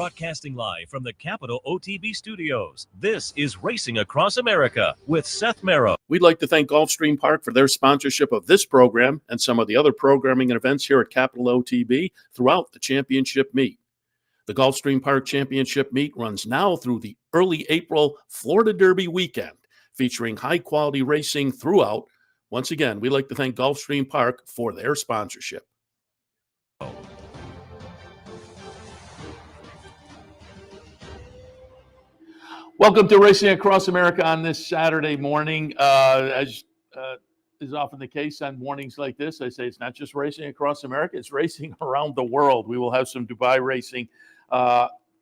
Broadcasting live from the Capital OTB studios, this is Racing Across America with Seth Merrow. We'd like to thank Gulfstream Park for their sponsorship of this program and some of the other programming and events here at Capital OTB throughout the championship meet. The Gulfstream Park Championship meet runs now through the early April Florida Derby weekend, featuring high-quality racing throughout. Once again, we'd like to thank Gulfstream Park for their sponsorship. Welcome to Racing Across America on this Saturday morning. As is often the case on mornings like this, I say it's not just Racing Across America, it's racing around the world. We will have some Dubai racing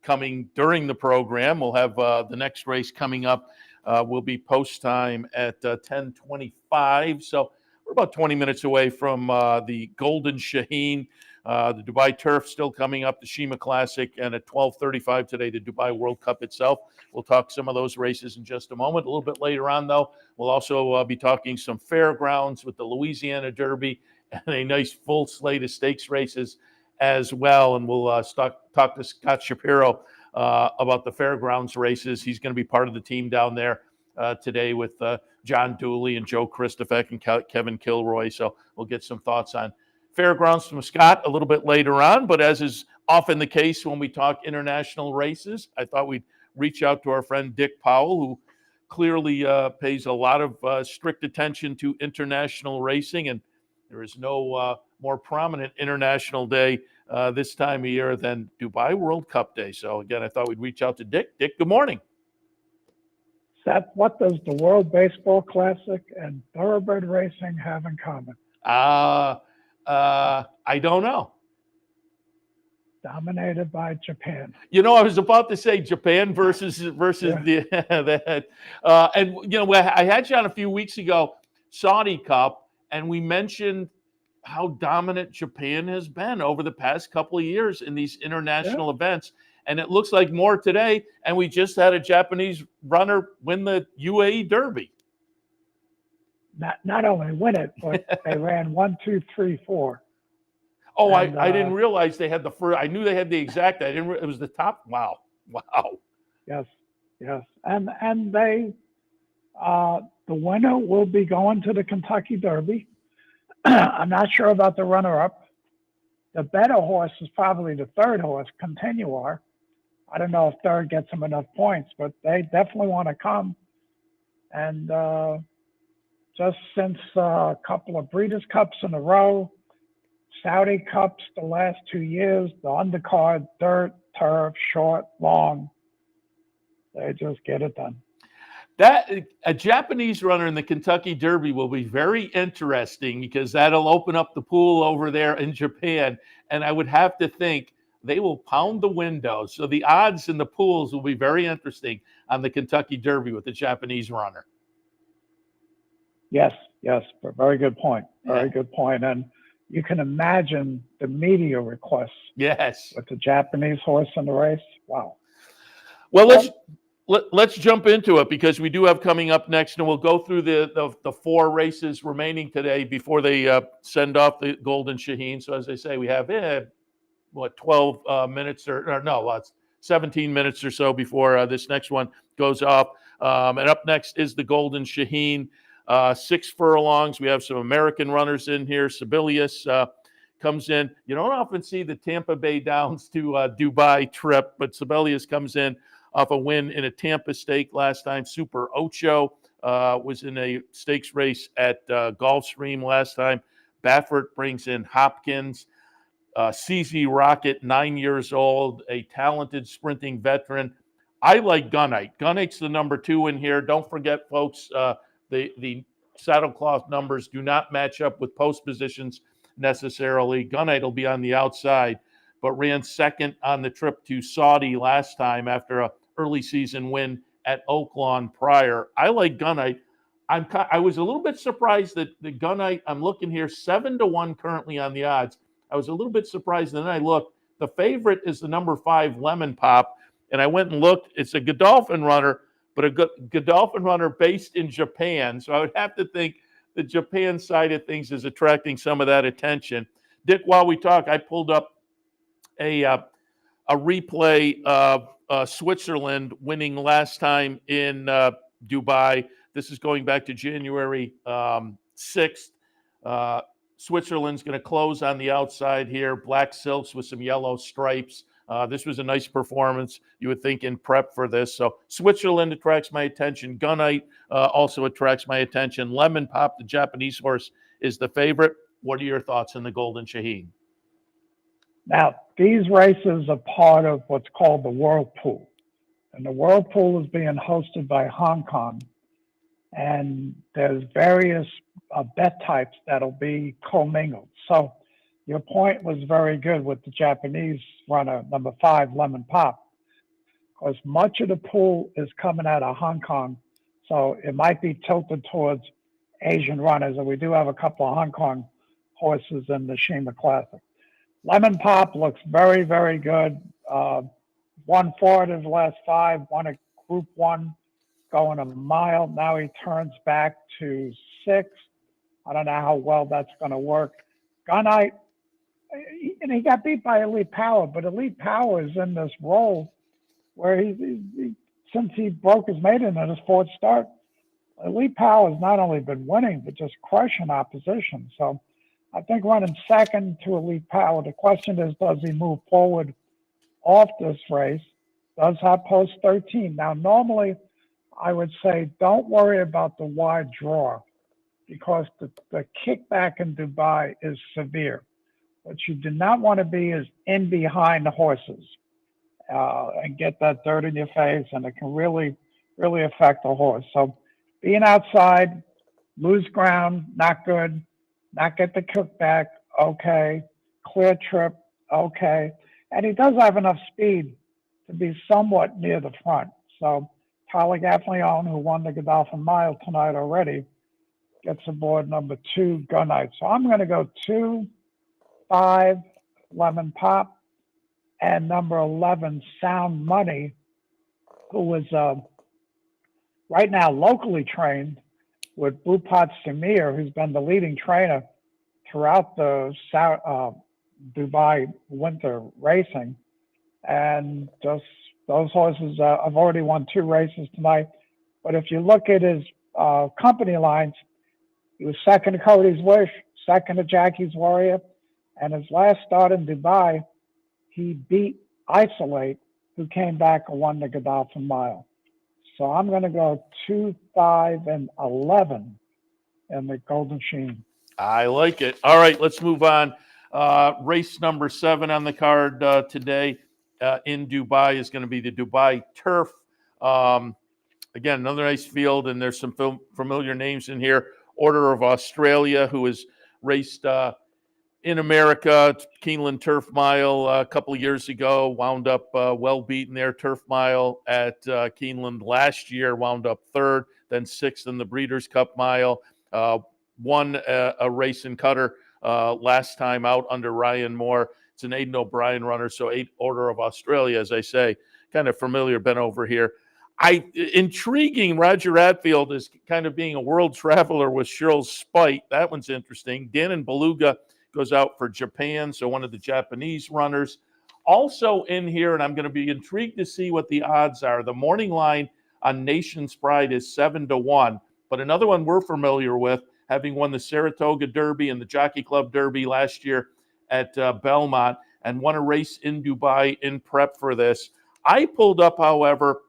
coming during the program. We'll have the next race coming up will be post time at 10:25. So we're about 20 minutes away from the Golden Shaheen. The Dubai Turf still coming up, the Shima Classic, and at 12:35 today, the Dubai World Cup itself. We'll talk some of those races in just a moment. A little bit later on, though, we'll also be talking some fairgrounds with the Louisiana Derby and a nice full slate of stakes races as well. And we'll talk to Scott Shapiro about the fairgrounds races. He's going to be part of the team down there today with John Dooley and Joe Christopher and Kevin Kilroy. So we'll get some thoughts on fairgrounds from Scott a little bit later on. But as is often the case when we talk international races, I thought we'd reach out to our friend Dick Powell, who clearly pays a lot of strict attention to international racing. And there is no more prominent international day this time of year than Dubai World Cup Day. So again, I thought we'd reach out to Dick. Dick, good morning. Seth, what does the World Baseball Classic and thoroughbred racing have in common? I don't know. Dominated by Japan. You know, I was about to say Japan versus the and you know, I had you on a few weeks ago, Saudi Cup, and we mentioned how dominant Japan has been over the past couple of years in these international events. And it looks like more today. And we just had a Japanese runner win the UAE Derby. Not only win it, but they ran 1, 2, 3, 4. Oh, and, I didn't realize they had the first. I knew they had the exact. I didn't. It was the top. Wow. Yes. And they, the winner will be going to the Kentucky Derby. I'm not sure about the runner-up. The better horse is probably the third horse, Continuar. I don't know if third gets them enough points, but they definitely want to come. And just since a couple of Breeders' Cups in a row, Saudi Cups the last 2 years, the undercard, dirt, turf, short, long, they just get it done. That a Japanese runner in the Kentucky Derby will be very interesting because that'll open up the pool over there in Japan. And I would have to think they will pound the windows. So the odds in the pools will be very interesting on the Kentucky Derby with the Japanese runner. Yes, very good point. Very good point. And you can imagine the media requests. Yes. With the Japanese horse in the race. Wow. Well, let's jump into it because we do have coming up next, and we'll go through the 4 races remaining today before they send off the Golden Shaheen. So as I say, we have 12 minutes or no, 17 minutes or so before this next one goes off. And up next is the Golden Shaheen. 6 furlongs. We have some American runners in here. Sibelius comes in. You don't often see the Tampa Bay Downs to Dubai trip, but Sibelius comes in off a win in a Tampa stake last time. Super Ocho was in a stakes race at Gulfstream last time. Baffert brings in Hopkins. CZ Rocket, 9 years old, a talented sprinting veteran. I like Gunite. Gunite's the number 2 in here. Don't forget, folks, the saddlecloth numbers do not match up with post positions necessarily. Gunite will be on the outside, but ran second on the trip to Saudi last time after a early season win at Oaklawn prior. I like Gunite. I was a little bit surprised that the Gunite, I'm looking here, 7-1 currently on the odds. I was a little bit surprised, and then I looked. The favorite is the number 5 Lemon Pop, and I went and looked. It's a Godolphin runner, but a Godolphin runner based in Japan. So I would have to think the Japan side of things is attracting some of that attention. Dick, while we talk, I pulled up a a replay of Switzerland winning last time in Dubai. This is going back to January 6th. Switzerland's going to close on the outside here, black silks with some yellow stripes. This was a nice performance, you would think, in prep for this. So Switzerland attracts my attention. Gunite also attracts my attention. Lemon Pop, the Japanese horse, is the favorite. What are your thoughts on the Golden Shaheen? Now, these races are part of what's called the Whirlpool. And the Whirlpool is being hosted by Hong Kong. And there's various bet types that'll be commingled. So your point was very good with the Japanese runner, number 5, Lemon Pop, because much of the pool is coming out of Hong Kong. So it might be tilted towards Asian runners. And we do have a couple of Hong Kong horses in the Shima Classic. Lemon Pop looks very, very good. Won 4 of his last 5, won a Group 1 going a mile. Now he turns back to 6. I don't know how well that's going to work. Gunite, and he got beat by Elite Power, but Elite Power is in this role where he since he broke his maiden in his 4th start, Elite Power has not only been winning, but just crushing opposition. So I think running second to Elite Power, the question is, does he move forward off this race? Does have post 13. Now, normally, I would say don't worry about the wide draw because the kickback in Dubai is severe. What you do not want to be is in behind the horses and get that dirt in your face, and it can really, really affect the horse. So being outside, lose ground, not good. Not get the kickback, okay. Clear trip, okay. And he does have enough speed to be somewhat near the front. So Tyler Gaffleon, who won the Godolphin Mile tonight already, gets aboard number 2, Gunite. So I'm going to go 2, 5, Lemon Pop, and number 11, Sound Money, who is right now locally trained with Bhupat Samir, who's been the leading trainer throughout the Dubai winter racing. And just those horses have already won 2 races tonight. But if you look at his company lines, he was second to Cody's Wish, second to Jackie's Warrior, and his last start in Dubai, he beat Isolate, who came back and won the Godolphin Mile. So I'm going to go 2, 5, and 11 in the Golden Sheen. I like it. All right, let's move on. Race number 7 on the card today in Dubai is going to be the Dubai Turf. Again, another nice field, and there's some familiar names in here. Order of Australia, who has raced in America, Keeneland Turf Mile a couple of years ago, wound up well beaten their Turf Mile at Keeneland last year, wound up 3rd, then 6th in the Breeders' Cup Mile, won a race in Qatar last time out under Ryan Moore. It's an Aidan O'Brien runner, so 8 Order of Australia, as I say, kind of familiar, been over here. Intriguing, Roger Atfield is kind of being a world traveler with Shirl's Spite. That one's interesting. Dannon Beluga goes out for Japan, so one of the Japanese runners. Also in here, and I'm going to be intrigued to see what the odds are. The morning line on Nation's Pride is 7-1, but another one we're familiar with, having won the Saratoga Derby and the Jockey Club Derby last year at Belmont, and won a race in Dubai in prep for this. I pulled up, however,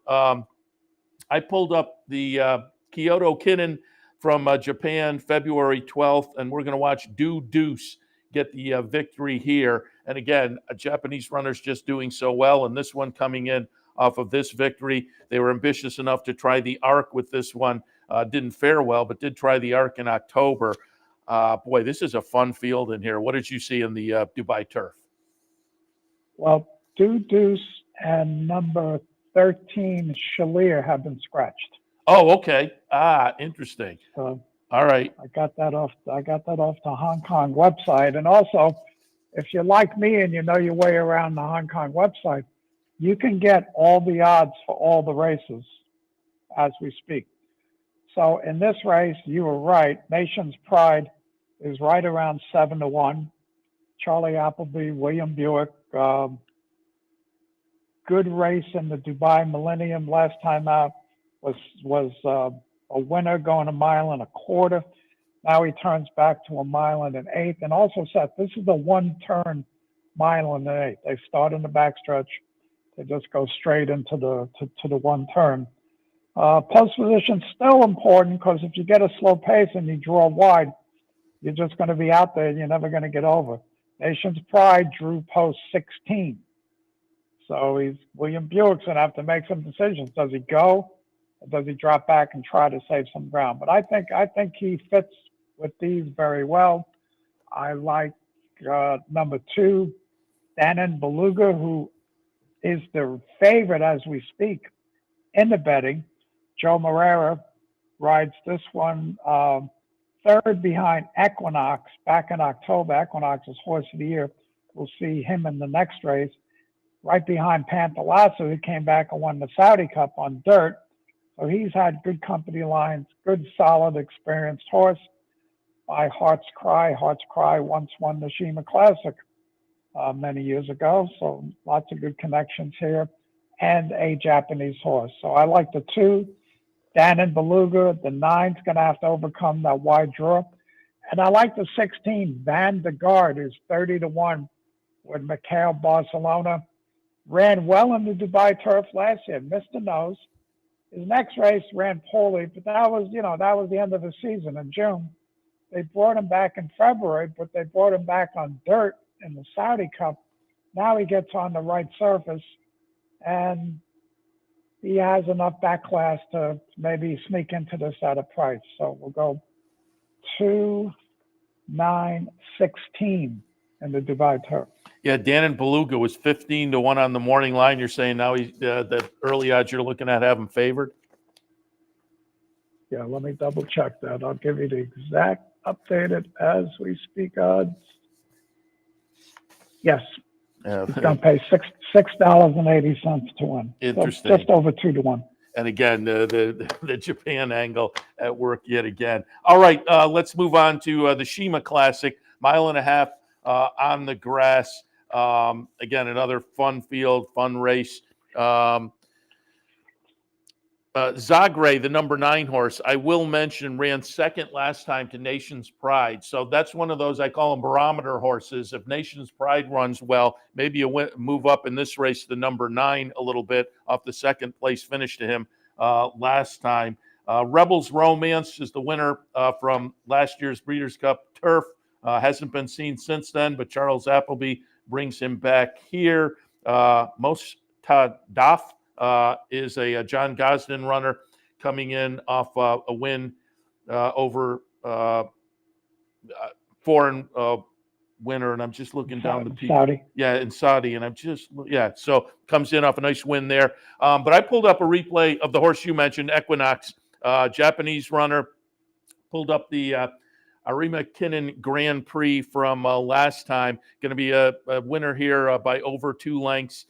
the Kyoto Kinnan from Japan, February 12th, and we're going to watch Deuce get the victory here. And again, a Japanese runner's just doing so well, and this one coming in off of this victory. They were ambitious enough to try the Arc with this one. Didn't fare well, but did try the Arc in October. Boy, this is a fun field in here. What did you see in the Dubai Turf? Well, Deuce and number 13, Shalir, have been scratched. Oh, okay. Interesting. So all right. I got that off the Hong Kong website. And also, if you're like me and you know your way around the Hong Kong website, you can get all the odds for all the races as we speak. So in this race, you were right. Nation's Pride is right around 7-1. Charlie Appleby, William Buick, good race in the Dubai Millennium last time out. Was a winner going 1.25 miles. Now he turns back to 1.125 miles. And also, Seth, this is the one-turn 1.125 miles. They start in the backstretch. They just go straight into the one turn. Post position's still important because if you get a slow pace and you draw wide, you're just going to be out there and you're never going to get over. Nation's Pride drew post 16. So William Buick's going to have to make some decisions. Does he go or does he drop back and try to save some ground? But I think he fits with these very well. I like number 2, Danon Beluga, who is the favorite as we speak in the betting. Joe Moreira rides this one third behind Equinox back in October. Equinox is horse of the year. We'll see him in the next race. Right behind Pantalasso, who came back and won the Saudi Cup on dirt. So he's had good company lines, good, solid, experienced horse. By Heart's Cry. Heart's Cry once won the Shima Classic many years ago. So lots of good connections here. And a Japanese horse. So I like the 2, Danon Beluga. The 9's going to have to overcome that wide draw. And I like the 16, Van de Garde, who's 30-1 with Mikhail Barcelona. Ran well in the Dubai Turf last year, missed the nose. His next race ran poorly, but that was the end of the season in June. They brought him back in February, but they brought him back on dirt in the Saudi Cup. Now he gets on the right surface, and he has enough back class to maybe sneak into this at a price. So we'll go 2, 9, 16 in the Dubai Turf. Yeah, Danon Beluga was 15-1 on the morning line. You're saying now he's the early odds you're looking at have him favored? Yeah, let me double check that. I'll give you the exact updated as we speak odds. Yes. He's going to pay $6.80 to win. Interesting. So just over 2-1. And again, the Japan angle at work yet again. All right, let's move on to the Shima Classic, 1.5 miles on the grass. Again, another fun field, fun race. Zagre, the number 9 horse, I will mention, ran second last time to Nation's Pride. So that's one of those, I call them barometer horses. If Nation's Pride runs well, maybe you move up in this race to the number 9 a little bit off the second place finish to him last time. Rebels Romance is the winner from last year's Breeders' Cup Turf. Hasn't been seen since then, but Charles Appleby brings him back here. Mostadaf is a John Gosden runner coming in off a win over foreign winner, and I'm just looking down the people. Saudi. Yeah, in Saudi, and so comes in off a nice win there. But I pulled up a replay of the horse you mentioned, Equinox, Japanese runner, pulled up the Arima Kinnan Grand Prix from last time. Going to be a winner here by over 2 lengths.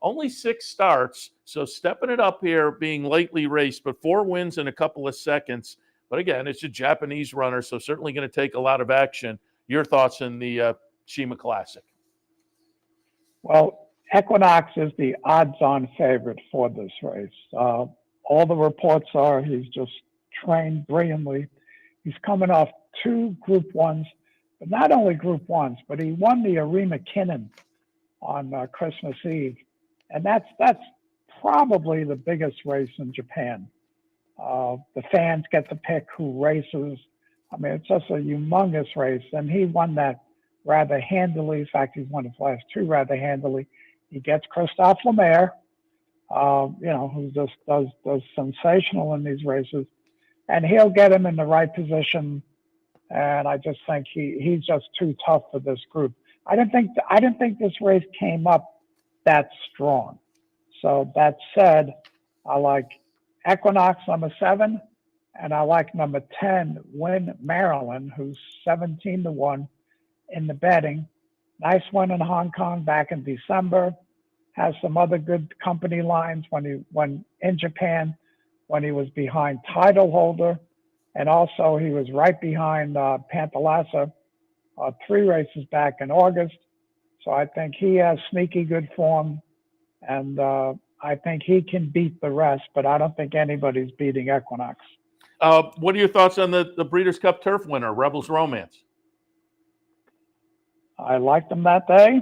Only 6 starts, so stepping it up here, being lately raced, but 4 wins in a couple of seconds. But again, it's a Japanese runner, so certainly going to take a lot of action. Your thoughts in the Shima Classic? Well, Equinox is the odds-on favorite for this race. All the reports are he's just trained brilliantly. He's coming off 2 Group 1s, but not only Group 1s, but he won the Arima Kinnan on Christmas Eve. And that's probably the biggest race in Japan. The fans get to pick who races. I mean, it's just a humongous race. And he won that rather handily. In fact, he's won his last 2 rather handily. He gets Christophe Lemaire, who just does sensational in these races. And he'll get him in the right position. And I just think he's just too tough for this group. I didn't think this race came up that strong. So that said, I like Equinox number 7, and I like number 10, Win Maryland, who's 17-1 in the betting. Nice win in Hong Kong back in December. Has some other good company lines when in Japan, when he was behind title holder, and also he was right behind Pantalasso 3 races back in August. So I think he has sneaky good form, And I think he can beat the rest, but I don't think anybody's beating Equinox. What are your thoughts on the Breeders' Cup Turf winner, Rebels Romance? I liked him that day.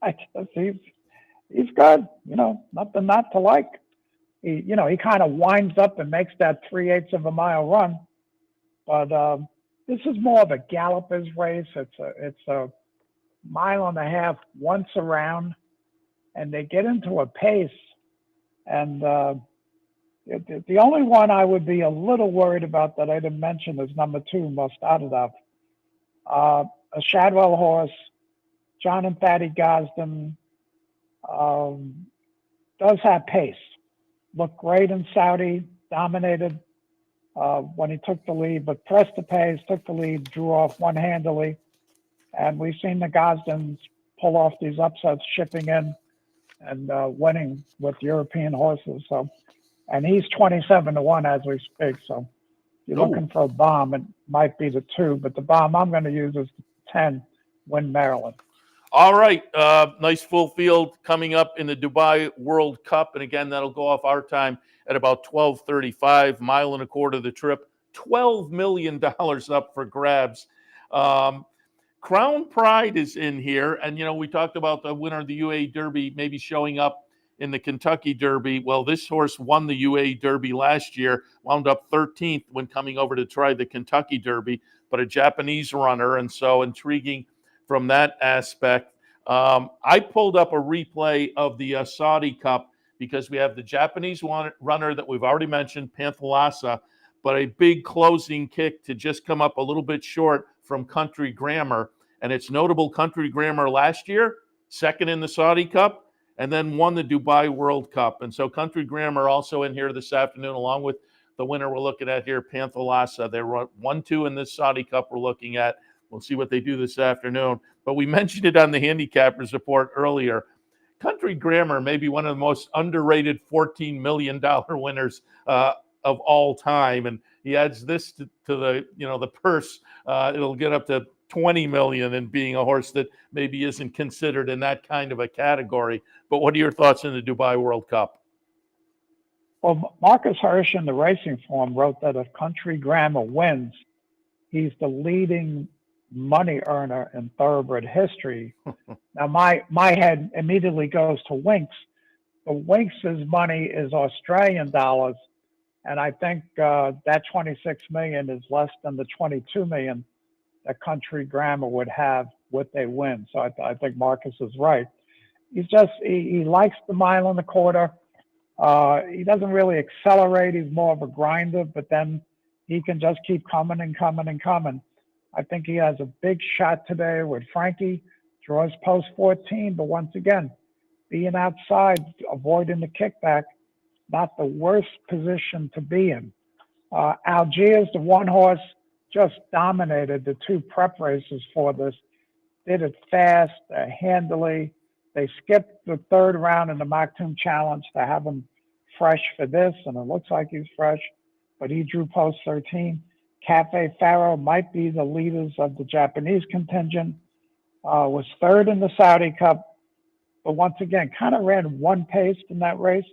I guess he's good. Nothing not to like. He kind of winds up and makes that 3/8 of a mile run. But this is more of a gallopers race. It's a mile and a half once around, and they get into a pace. And the only one I would be a little worried about that I didn't mention is number 2, Mostadov. A Shadwell horse, John and Fatty Gosden, does have pace. Looked great in Saudi, dominated when he took the lead, but pressed the pace, took the lead, drew off one-handedly. And we've seen the Gosdens pull off these upsets, shipping in and winning with European horses. So, and he's 27-1 as we speak. So if you're looking for a bomb, it might be the 2, but the bomb I'm going to use is the 10, Win Maryland. All right. Nice full field coming up in the Dubai World Cup. And again, that'll go off our time at about 12:35, mile and a quarter of the trip, $12 million up for grabs. Crown Pride is in here. And, we talked about the winner of the UAE Derby maybe showing up in the Kentucky Derby. Well, this horse won the UAE Derby last year, wound up 13th when coming over to try the Kentucky Derby, but a Japanese runner, and so intriguing from that aspect. I pulled up a replay of the Saudi Cup because we have the Japanese runner that we've already mentioned, Panthalassa, but a big closing kick to just come up a little bit short from Country Grammar. And it's notable Country Grammar last year, second in the Saudi Cup, and then won the Dubai World Cup. And so Country Grammar also in here this afternoon, along with the winner we're looking at here, Panthalassa. They were 1-2 in this Saudi Cup we're looking at. We'll see what they do this afternoon. But we mentioned it on the Handicappers Report earlier. Country Grammar may be one of the most underrated $14 million winners of all time. And he adds this to the purse. It'll get up to $20 million in being a horse that maybe isn't considered in that kind of a category. But what are your thoughts on the Dubai World Cup? Well, Marcus Hirsch in the Racing Form wrote that if Country Grammar wins, he's the leading money earner in thoroughbred history. Now, my head immediately goes to Winks. But Winks's money is Australian dollars, and I think that 26 million is less than the 22 million that Country Grammar would have would they win. So I think Marcus is right. He likes the mile and a quarter. He doesn't really accelerate. He's more of a grinder, but then he can just keep coming and coming and coming. I think he has a big shot today with Frankie, draws post 14, but once again, being outside, avoiding the kickback, not the worst position to be in. Algiers, the one horse, just dominated the 2 prep races for this, did it fast, handily. They skipped the 3rd round in the Maktoum Challenge to have him fresh for this, and it looks like he's fresh, but he drew post 13. Cafe Faro might be the leaders of the Japanese contingent, was 3rd in the Saudi Cup, but once again, kind of ran one pace in that race.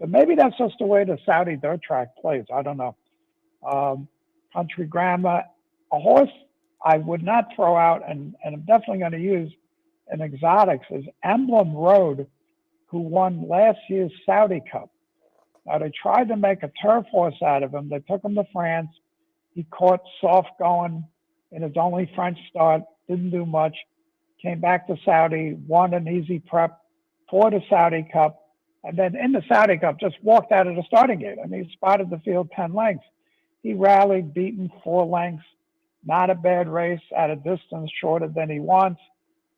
But maybe that's just the way the Saudi dirt track plays. I don't know. Country Grammar, a horse I would not throw out, and I'm definitely going to use in exotics, is Emblem Road, who won last year's Saudi Cup. Now, they tried to make a turf horse out of him. They took him to France. He caught soft going in his only French start, didn't do much, came back to Saudi, won an easy prep for the Saudi Cup, and then in the Saudi Cup just walked out of the starting gate. I mean, he spotted the field 10 lengths. He rallied, beaten 4 lengths. Not a bad race at a distance shorter than he wants.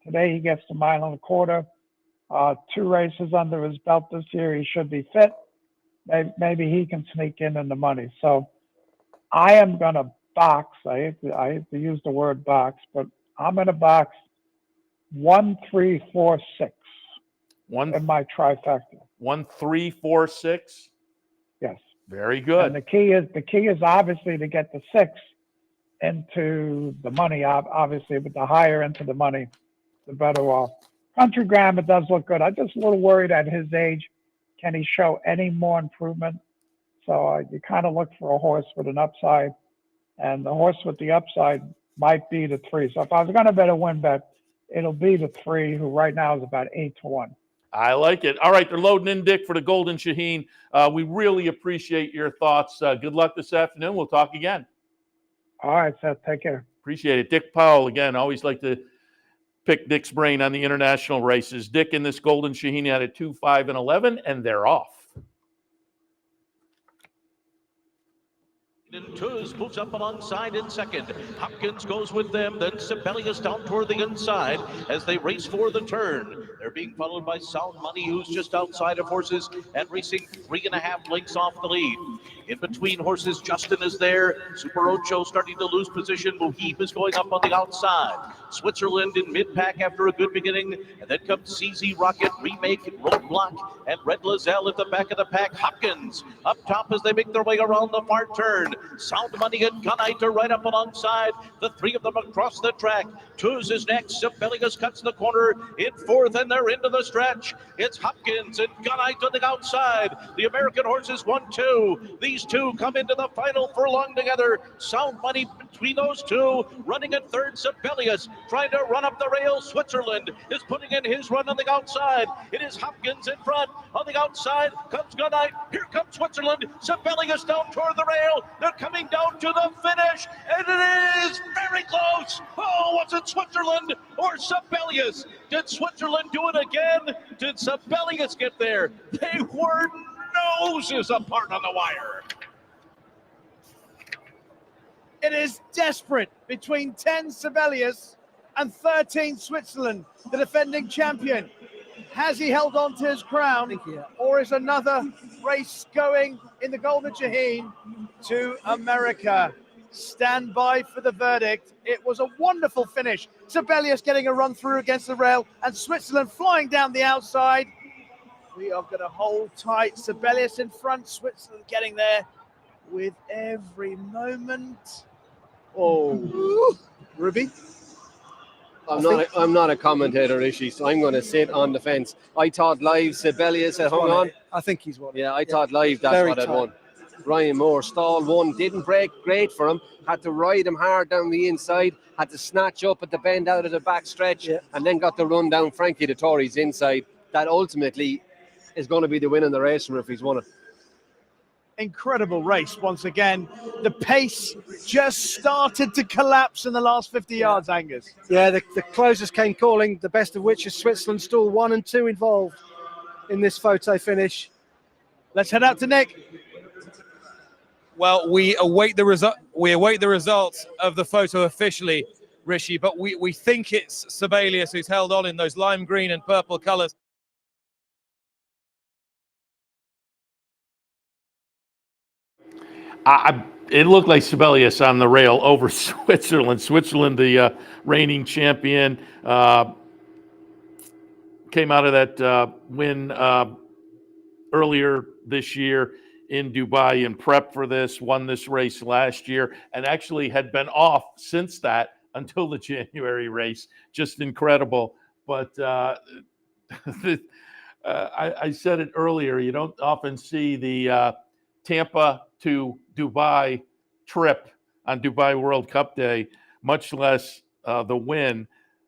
Today he gets the mile and a quarter. 2 races under his belt this year. He should be fit. Maybe he can sneak in the money. So I am going to box. I hate to use the word box, but I'm going to box 1, 3, 4, 6 in my trifecta. 1, 3, 4, 6. Yes. Very good. And the key is obviously to get the 6 into the money, obviously, but the higher into the money, the better off. Country Graham, it does look good. I'm just a little worried at his age. Can he show any more improvement? So you kind of look for a horse with an upside, and the horse with the upside might be the 3. So if I was going to bet a win bet, it'll be the 3, who right now is about 8-1. I like it. All right, they're loading in, Dick, for the Golden Shaheen. We really appreciate your thoughts. Good luck this afternoon. We'll talk again. All right, Seth. Take care. Appreciate it. Dick Powell, again, always like to pick Dick's brain on the international races. Dick in this Golden Shaheen had a 2, 5, and 11, and they're off. Tuz moves up alongside in second. Hopkins goes with them. Then Sibelius down toward the inside as they race for the turn. They're being followed by Sound Money, who's just outside of horses and racing 3.5 lengths off the lead. In between horses, Justin is there. Super Ocho starting to lose position. Mohib is going up on the outside. Switzerland in mid-pack after a good beginning. And then comes CZ Rocket, Remake, Roadblock, and Red Lizelle at the back of the pack. Hopkins up top as they make their way around the far turn. Sound Money and Gunite are right up alongside. The 3 of them across the track. Tuz is next. Sibelius cuts the corner in 4th, and they're into the stretch. It's Hopkins and Gunite on the outside. The American horses 1-2. These 2 come into the final furlong together. Sound Money between those 2. Running in 3rd, Sibelius trying to run up the rail. Switzerland is putting in his run on the outside. It is Hopkins in front. On the outside comes Gunite. Here comes Switzerland. Sibelius down toward the rail. They're coming down to the finish, and it is very close. Oh, was it Switzerland or Sibelius? Did Switzerland do it again? Did Sibelius get there? They were noses apart on the wire. It is desperate between 10 Sibelius and 13 Switzerland, the defending champion. Has he held on to his crown, or is another race going in the Golden Shaheen to America? Stand by for the verdict. It was a wonderful finish. Sibelius getting a run through against the rail, and Switzerland flying down the outside. We are going to hold tight. Sibelius in front, Switzerland getting there with every moment. Oh, Ruby? I'm not a commentator, Rishi, so I'm going to sit on the fence. I thought live Sibelius had hung on. I think he's won. Yeah, I thought live that's Very what had tight. won. Ryan Moore, stall 1, didn't break, great for him. Had to ride him hard down the inside, had to snatch up at the bend out of the back stretch, and then got the run down Frankie the Tory's inside. That ultimately is going to be the win in the race if he's won it. Incredible race once again. The pace just started to collapse in the last 50 yards, Angus. Yeah, the closers came calling, the best of which is Switzerland, stall 1 and 2 involved in this photo finish. Let's head out to Nick. Well, we await the results of the photo officially, Rishi, but we think it's Sibelius who's held on in those lime green and purple colours. It looked like Sibelius on the rail over Switzerland. Switzerland, the reigning champion, came out of that win earlier this year in Dubai and prepped for this, won this race last year, and actually had been off since that until the January race. Just incredible. But I said it earlier, you don't often see the Tampa to Dubai trip on Dubai World Cup Day, much less the win.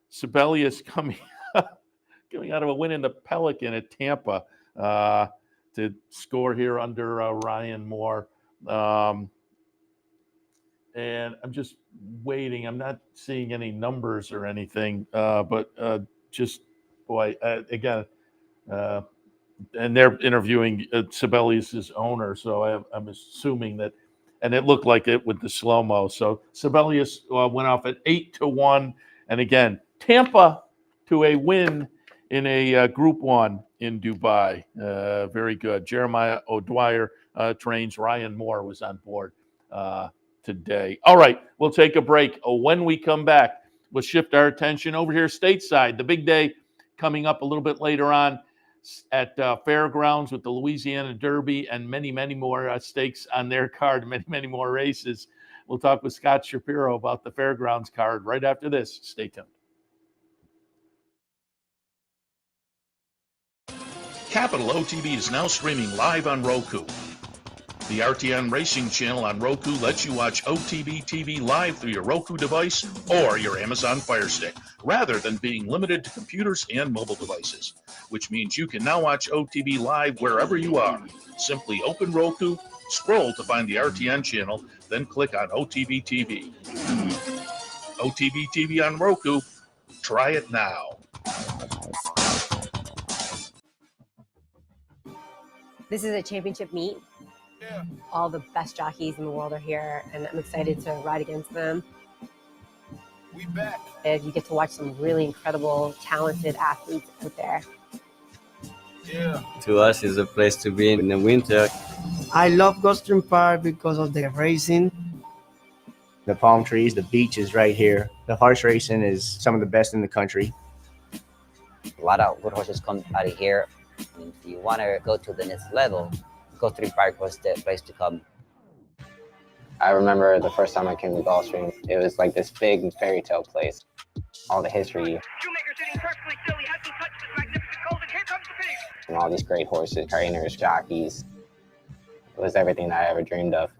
Sibelius coming out of a win in the Pelican at Tampa to score here under Ryan Moore. And I'm just waiting. I'm not seeing any numbers or anything, but just, boy, again, and they're interviewing Sibelius's owner, so I'm assuming that, and it looked like it with the slow-mo. So Sibelius went off at 8-1, and again, Tampa to a win in a Group 1 in Dubai. Very good. Jeremiah O'Dwyer trains. Ryan Moore was on board today. All right, we'll take a break. When we come back, we'll shift our attention over here stateside. The big day coming up a little bit later on at Fairgrounds with the Louisiana Derby and many, many more stakes on their card, many, many more races. We'll talk with Scott Shapiro about the Fairgrounds card right after this. Stay tuned. Capital OTB is now streaming live on Roku. The RTN Racing channel on Roku lets you watch OTB TV live through your Roku device or your Amazon Fire Stick, rather than being limited to computers and mobile devices, which means you can now watch OTB live wherever you are. Simply open Roku, scroll to find the RTN channel, then click on OTB TV. OTB TV on Roku. Try it now. This is a championship meet. Yeah. All the best jockeys in the world are here, and I'm excited to ride against them. We back. And you get to watch some really incredible, talented athletes out there. Yeah. To us, it's a place to be in the winter. I love Gulfstream Park because of the racing. The palm trees, the beach is right here. The horse racing is some of the best in the country. A lot of good horses come out of here. And if you want to go to the next level, Gulfstream Park was the place to come. I remember the first time I came to Gulfstream, it was like this big fairy tale place. All the history. And all these great horses, trainers, jockeys. It was everything that I ever dreamed of.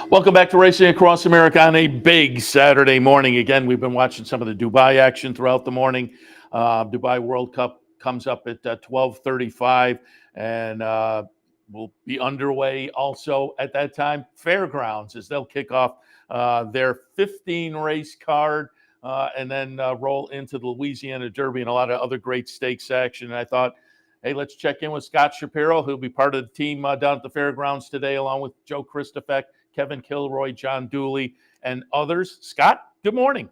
Welcome back to Racing Across America on a big Saturday morning. Again, we've been watching some of the Dubai action throughout the morning. Dubai World Cup comes up at 12:35, and will be underway also at that time. Fairgrounds, as they'll kick off their 15-race card and then roll into the Louisiana Derby and a lot of other great stakes action. And I thought, hey, let's check in with Scott Shapiro, who'll be part of the team down at the Fairgrounds today, along with Joe Christofek, Kevin Kilroy, John Dooley, and others. Scott, good morning.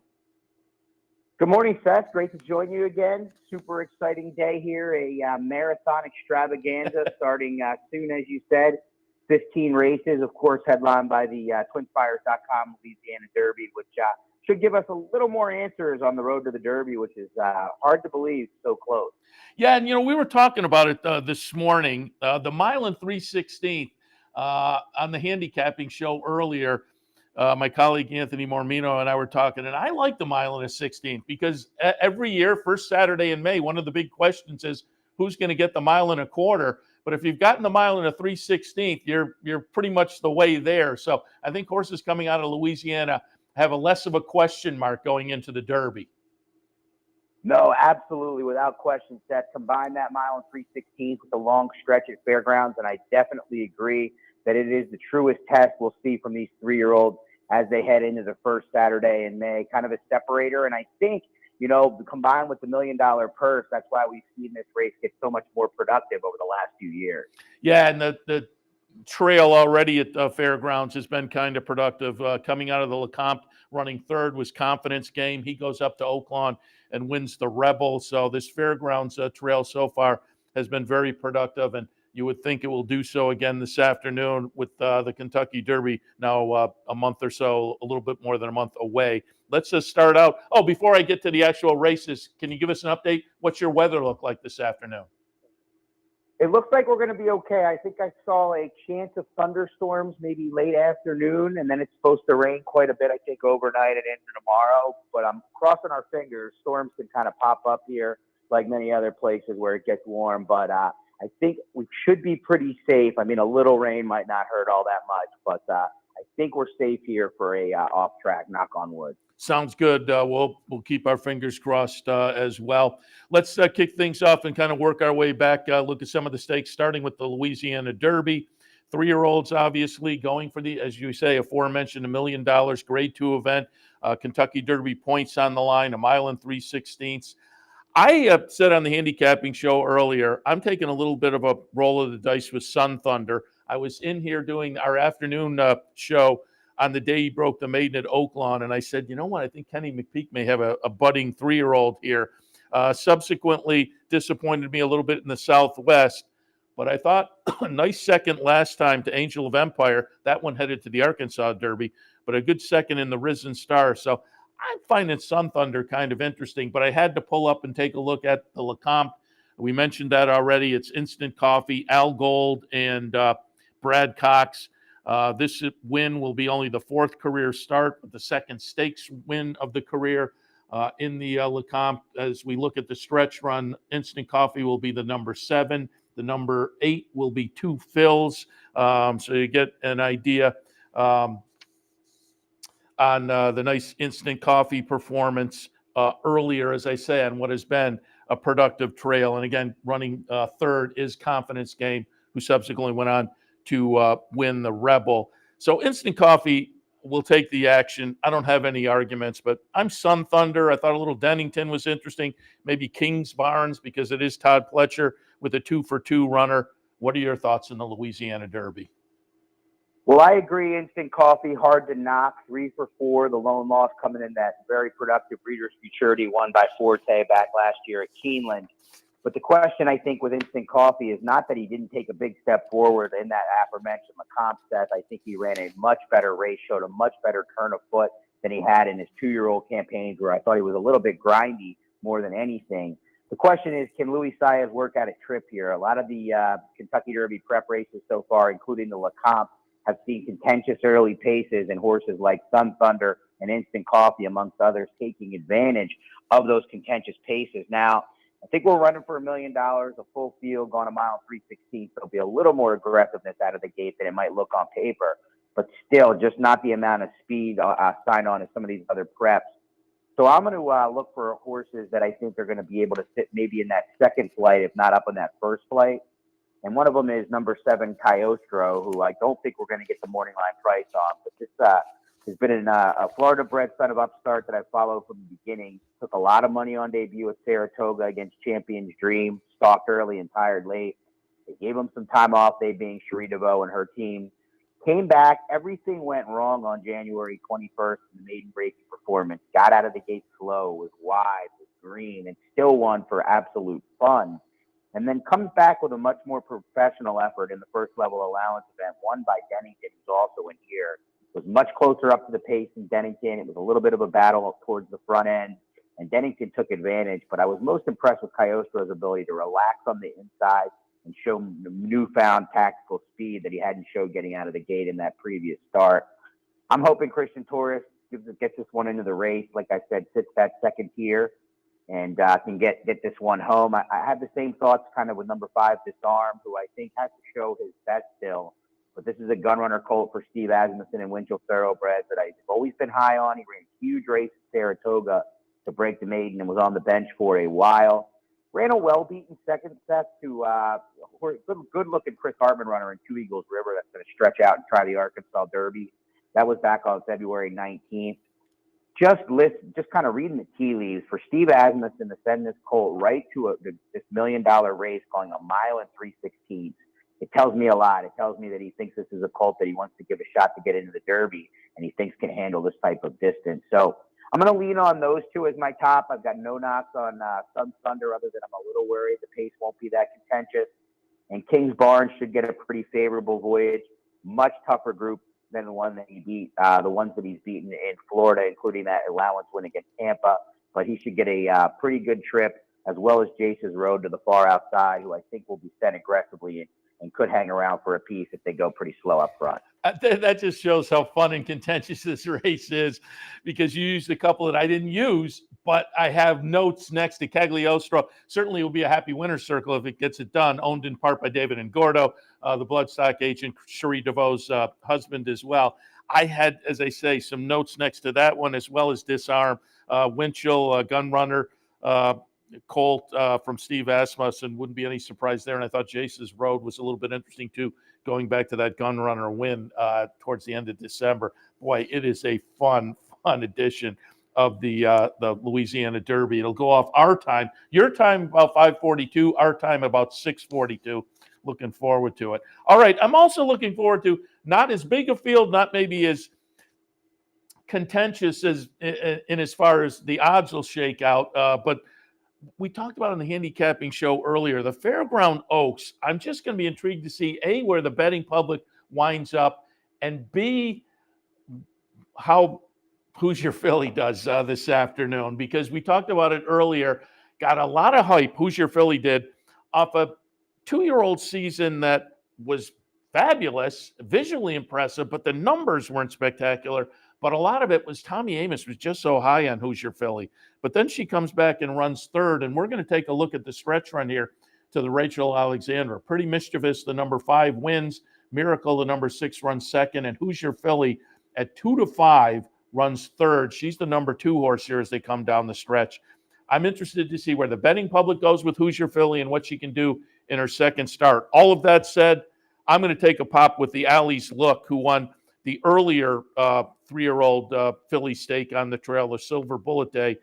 Good morning, Seth. Great to join you again. Super exciting day here. A marathon extravaganza starting soon, as you said. 15 races, of course, headlined by the TwinSpires.com Louisiana Derby, which should give us a little more answers on the road to the Derby, which is hard to believe so close. Yeah, and, we were talking about it this morning. The mile and 3/16 on the handicapping show earlier, my colleague Anthony Mormino and I were talking, and I like the mile and a 16th because every year, first Saturday in May, one of the big questions is who's going to get the mile and a quarter. But if you've gotten the mile and a 3/16, you're pretty much the way there. So I think horses coming out of Louisiana have a less of a question mark going into the Derby. No, absolutely, without question, Seth. Combine that mile and 3/16 with the long stretch at Fairgrounds, and I definitely agree that it is the truest test we'll see from these 3-year-olds as they head into the first Saturday in May, kind of a separator. And I think, combined with the $1 million purse, that's why we've seen this race get so much more productive over the last few years. Yeah, and the trail already at Fairgrounds has been kind of productive. Coming out of the Lecomte, running third was Confidence Game. He goes up to Oaklawn and wins the Rebel. So this Fairgrounds trail so far has been very productive, and you would think it will do so again this afternoon with the Kentucky Derby now a month or so, a little bit more than a month away. Let's just start out. Oh, before I get to the actual races, can you give us an update? What's your weather look like this afternoon? It looks like we're going to be okay. I think I saw a chance of thunderstorms maybe late afternoon, and then it's supposed to rain quite a bit, I think, overnight and into tomorrow. But I'm crossing our fingers. Storms can kind of pop up here like many other places where it gets warm. But I think we should be pretty safe. I mean, a little rain might not hurt all that much, but I think we're safe here for a off-track, knock on wood. Sounds good. We'll keep our fingers crossed as well. Let's kick things off and kind of work our way back, look at some of the stakes, starting with the Louisiana Derby. 3-year-olds, obviously, going for the, as you say, aforementioned $1 million Grade 2 event. Kentucky Derby points on the line, 1 mile and 3/16. I said on the handicapping show earlier, I'm taking a little bit of a roll of the dice with Sun Thunder. I was in here doing our afternoon show on the day he broke the maiden at Oaklawn, and I said, you know what, I think Kenny McPeak may have a budding 3-year-old here. Subsequently disappointed me a little bit in the Southwest, but I thought a nice second last time to Angel of Empire. That one headed to the Arkansas Derby, but a good second in the Risen Star. So I'm finding Sun Thunder kind of interesting, but I had to pull up and take a look at the Lecomte. We mentioned that already. It's Instant Coffee, Al Gold, and Brad Cox. This win will be only the 4th career start, but the 2nd stakes win of the career in the Lecomte. As we look at the stretch run, Instant Coffee will be the number 7. The number 8 will be 2 Fills. So you get an idea on the nice Instant Coffee performance earlier, as I say, on what has been a productive trail. And again, running 3rd is Confidence Game, who subsequently went on to win the Rebel. So Instant Coffee will take the action. I don't have any arguments, but I'm Sun Thunder. I thought a little Dennington was interesting. Maybe Kings Barnes, because it is Todd Pletcher with a 2-for-2 runner. What are your thoughts on the Louisiana Derby? Well, I agree. Instant Coffee, hard to knock. 3-for-4. The lone loss coming in that very productive Breeders' Futurity won by Forte back last year at Keeneland. But the question, I think, with Instant Coffee is not that he didn't take a big step forward in that aforementioned Lecomte Seth. I think he ran a much better race, showed a much better turn of foot than he had in his 2-year-old campaigns, where I thought he was a little bit grindy more than anything. The question is, can Luis Saez work out a trip here? A lot of the Kentucky Derby prep races so far, including the Lecomte, have seen contentious early paces and horses like Sun Thunder and Instant Coffee, amongst others, taking advantage of those contentious paces. Now, I think we're running for $1 million, a full field, going a mile 3:16. So there'll be a little more aggressiveness out of the gate than it might look on paper, but still just not the amount of speed signed on as some of these other preps. So I'm going to look for horses that I think are going to be able to sit maybe in that 2nd flight, if not up in that 1st flight. And one of them is number 7, Cagliostro, who I don't think we're going to get the morning line price on. But this has been a Florida-bred son of upstart that I followed from the beginning. Took a lot of money on debut at Saratoga against Champion's Dream. Stalked early and tired late. They gave him some time off, they being Cherie DeVaux and her team. Came back. Everything went wrong on January 21st in the maiden breaking performance. Got out of the gate slow, was wide, was green, and still won for absolute fun. And then comes back with a much more professional effort in the 1st level allowance event, won by Dennington, who's also in here. Was much closer up to the pace than Dennington. It was a little bit of a battle towards the front end, and Dennington took advantage. But I was most impressed with Cagliostro's ability to relax on the inside and show newfound tactical speed that he hadn't showed getting out of the gate in that previous start. I'm hoping Christian Torres gets this one into the race. Like I said, sits that 2nd tier and can get this one home. I have the same thoughts kind of with number 5, Disarm, who I think has to show his best still. But this is a gun runner colt for Steve Asmussen and Winchell Thoroughbreds that I've always been high on. He ran a huge race at Saratoga to break the maiden and was on the bench for a while. Ran a well-beaten 2nd set to good-looking Chris Hartman runner in 2 Eagles River that's going to stretch out and try the Arkansas Derby. That was back on February 19th. Just kind of reading the tea leaves for Steve Asmussen to send this colt right to this $1 million race, going a mile and 3/16. It tells me a lot. It tells me that he thinks this is a colt that he wants to give a shot to get into the Derby, and he thinks can handle this type of distance. So I'm going to lean on those 2 as my top. I've got no knocks on Sun Thunder, other than I'm a little worried the pace won't be that contentious. And Kings Barnes should get a pretty favorable voyage. Much tougher group than the one that he beat, the ones that he's beaten in Florida, including that allowance win against Tampa. But he should get a pretty good trip, as well as Jace's Road to the far outside, who I think will be set aggressively and could hang around for a piece if they go pretty slow up front. That just shows how fun and contentious this race is, because you used a couple that I didn't use, but I have notes next to Cagliostro. Certainly will be a happy winner's circle if it gets it done. Owned in part by David and Gordo, the bloodstock agent, Cherie DeVaux's husband as well. I had, as I say, some notes next to that one, as well as Disarm, Winchell, gun runner, colt from Steve Asmussen. Wouldn't be any surprise there. And I thought Jace's Road was a little bit interesting too, going back to that gun runner win towards the end of December. Boy, it is a fun edition of the Louisiana Derby. It'll go off our time. Your time about 5:42, our time about 6:42. Looking forward to it. All right, I'm also looking forward to not as big a field, not maybe as contentious as in as far as the odds will shake out, but we talked about on the handicapping show earlier, the Fairgrounds Oaks. I'm just going to be intrigued to see A, where the betting public winds up, and B, how Who's Your Philly does this afternoon, because we talked about it earlier. Got a lot of hype. Who's Your Philly did off a 2-year-old season that was fabulous, visually impressive, but the numbers weren't spectacular. But a lot of it was Tommy Amos was just so high on Who's Your Philly. But then she comes back and runs third, and we're going to take a look at the stretch run here to the Rachel Alexandra. Pretty Mischievous, the number 5, wins. Miracle, the number 6, runs second, and Who's Your Philly at 2-5 runs third. She's the number 2 horse here as they come down the stretch. I'm interested to see where the betting public goes with Who's Your Philly and what she can do in her second start. All of that said, I'm going to take a pop with the Allie's Look, who won the earlier 3-year-old filly stake on the trail, the Silver Bullet Day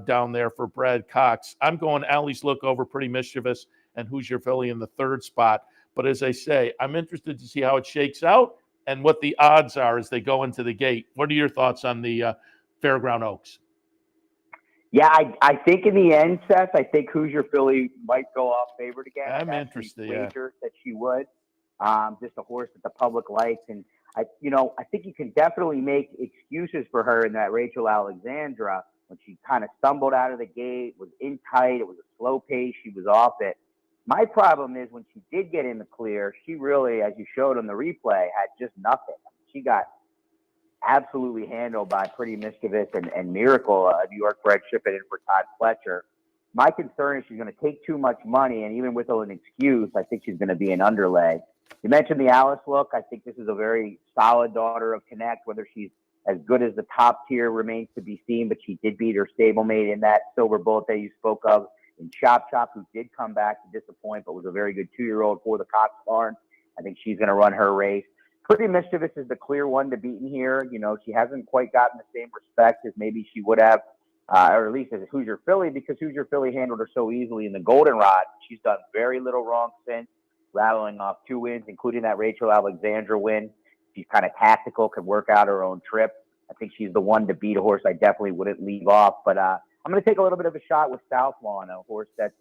down there for Brad Cox. I'm going Allie's Look over Pretty Mischievous and Who's Your Philly in the third spot. But as I say, I'm interested to see how it shakes out and what the odds are as they go into the gate. What are your thoughts on the Fairgrounds Oaks? Yeah, I think in the end, Seth, I think Who's Your Philly might go off favorite again. I'm interested, yeah. Wager that she would. Just a horse that the public likes. And, I think you can definitely make excuses for her in that Rachel Alexandra when she kind of stumbled out of the gate, was in tight, it was a slow pace, she was off it. My problem is when she did get in the clear, she really, as you showed on the replay, had just nothing. She got absolutely handled by Pretty Mischievous and Miracle, a New York bred shipping in for Todd Fletcher. My concern is she's going to take too much money, and even with an excuse, I think she's going to be an underlay. You mentioned the Alice Look. I think this is a very solid daughter of Connect. Whether she's as good as the top tier remains to be seen, but she did beat her stablemate in that Silver Bullet that you spoke of in Chop, who did come back to disappoint, but was a very good 2-year-old for the Cox barn. I think she's going to run her race. Pretty Mischievous is the clear one to beat in here. She hasn't quite gotten the same respect as maybe she would have, or at least as Who's Your Philly, because Who's Your Philly handled her so easily in the Goldenrod. She's done very little wrong since, rattling off 2 wins, including that Rachel Alexandra win. She's kind of tactical, can work out her own trip. I think she's the one to beat, a horse I definitely wouldn't leave off. But I'm going to take a little bit of a shot with Southlawn, a horse that's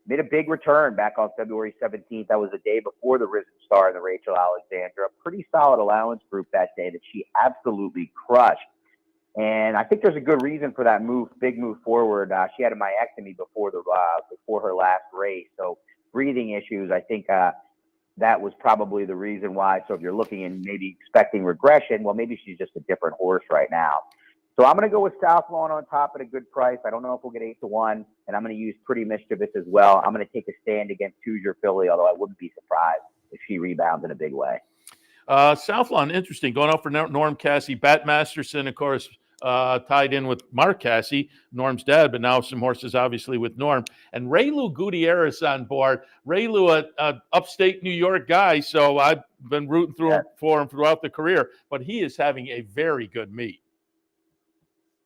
made a big return back on February 17th. That was the day before the Risen Star and the Rachel Alexandra. A pretty solid allowance group that day that she absolutely crushed. And I think there's a good reason for that big move forward. She had a myectomy before her last race. So breathing issues, I think that was probably the reason why. So if you're looking and maybe expecting regression, well, maybe she's just a different horse right now. So I'm going to go with Southlawn on top at a good price. I don't know if we'll get 8-1, and I'm going to use Pretty Mischievous as well. I'm going to take a stand against Who's Your Philly, although I wouldn't be surprised if she rebounds in a big way. Southlawn, interesting. Going out for Norm Cassie. Bat Masterson, of course, tied in with Mark Cassie, Norm's dad, but now some horses obviously with Norm. And Raylu Gutierrez on board. Raylu, a upstate New York guy, so I've been rooting for him throughout the career, but he is having a very good meet.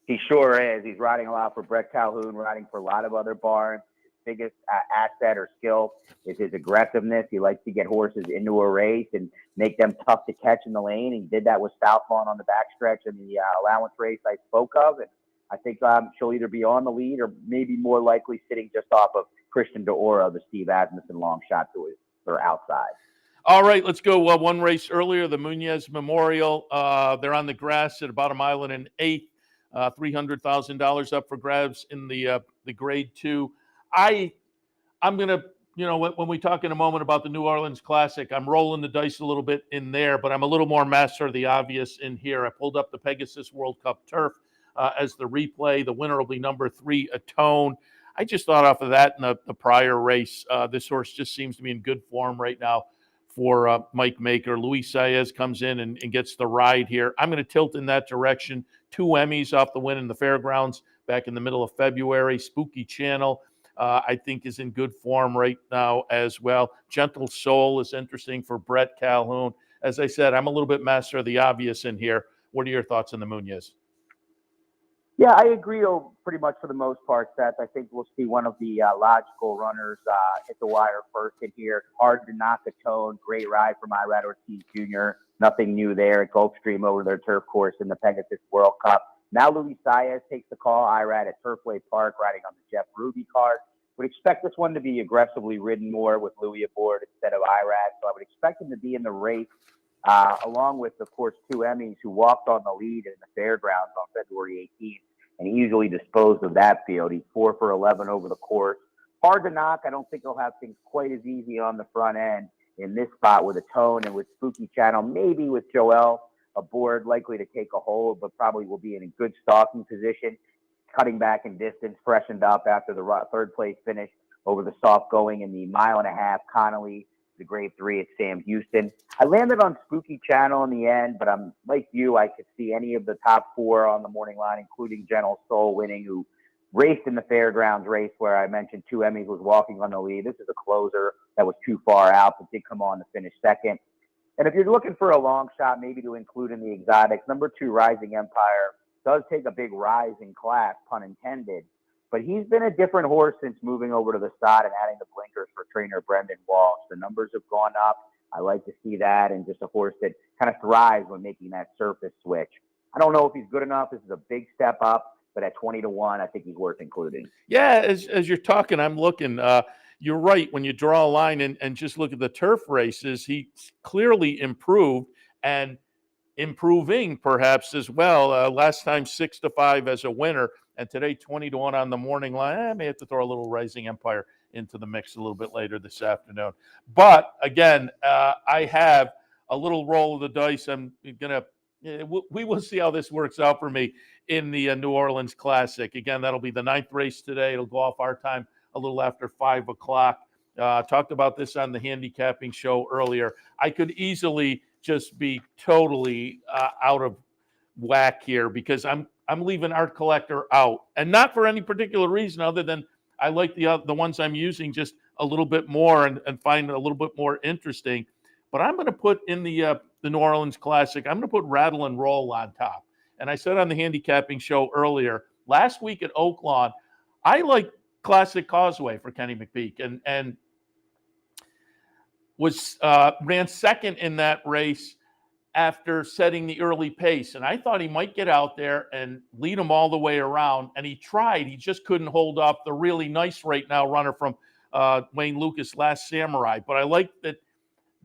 He sure is. He's riding a lot for Brett Calhoun, riding for a lot of other barns. His biggest asset or skill is his aggressiveness. He likes to get horses into a race and make them tough to catch in the lane. He did that with Southlawn on the backstretch in the allowance race I spoke of. And I think she'll either be on the lead or maybe more likely sitting just off of Christian D'Ora, the Steve Asmussen long shot to her outside. All right, let's go one race earlier, the Munoz Memorial. They're on the grass at about 1 1/8. $300,000 up for grabs in the grade 2. I'm going to, when we talk in a moment about the New Orleans Classic, I'm rolling the dice a little bit in there, but I'm a little more master of the obvious in here. I pulled up the Pegasus World Cup Turf as the replay. The winner will be number 3, Atone. I just thought off of that in the prior race. This horse just seems to be in good form right now for Mike Maker. Luis Saez comes in and gets the ride here. I'm going to tilt in that direction. 2 Emmys off the win in the Fairgrounds back in the middle of February. Spooky Channel, I think, is in good form right now as well. Gentle Soul is interesting for Brett Calhoun. As I said, I'm a little bit master of the obvious in here. What are your thoughts on the Munoz? Yeah, I agree pretty much for the most part, Seth. I think we'll see one of the logical runners hit the wire first in here. Hard to knock a tone. Great ride from Irad Ortiz Jr. Nothing new there at Gulfstream over their turf course in the Pegasus World Cup. Now Luis Saez takes the call. Irad at Turfway Park riding on the Jeff Ruby card. Would expect this one to be aggressively ridden more with Louis aboard instead of Irad. So I would expect him to be in the race along with, of course, 2 Emmys who walked on the lead in the Fairgrounds on February 18th. And he easily disposed of that field. He's 4 for 11 over the course. Hard to knock. I don't think he'll have things quite as easy on the front end. in this spot with a tone and with Spooky Channel, maybe with Joel aboard, likely to take a hold, but probably will be in a good stalking position, cutting back in distance, freshened up after the third place finish over the soft going in the 1.5 mile Connolly, the grade 3 at Sam Houston. I landed on Spooky Channel in the end, but I'm like you, I could see any of the top 4 on the morning line, including Gentle Soul winning, who raced in the Fairgrounds race where I mentioned 2 Emmys, was walking on the lead. This is a closer that was too far out, but did come on to finish second. And if you're looking for a long shot, maybe to include in the exotics, number 2, Rising Empire, does take a big rise in class, pun intended. But he's been a different horse since moving over to the side and adding the blinkers for trainer Brendan Walsh. The numbers have gone up. I like to see that, and just a horse that kind of thrives when making that surface switch. I don't know if he's good enough. This is a big step up, but at 20-1, I think he's worth including. Yeah, as you're talking, I'm looking. You're right. When you draw a line and just look at the turf races, he clearly improved and improving perhaps as well. Last time 6-5 as a winner, and today 20-1 on the morning line. I may have to throw a little Rising Empire into the mix a little bit later this afternoon. But again, I have a little roll of the dice. I'm gonna. We will see how this works out for me in the New Orleans Classic. Again, that'll be the 9th race today. It'll go off our time a little after 5 o'clock. Talked about this on the handicapping show earlier. I could easily just be totally out of whack here because I'm leaving Art Collector out, and not for any particular reason other than I like the ones I'm using just a little bit more and find it a little bit more interesting. But I'm going to put in the New Orleans Classic, I'm going to put Rattle and Roll on top. And I said on the handicapping show earlier, last week at Oaklawn, I like Classic Causeway for Kenny McPeak and was ran second in that race after setting the early pace. And I thought he might get out there and lead him all the way around. And he tried. He just couldn't hold off the really nice right now runner from Wayne Lucas, Last Samurai. But I like that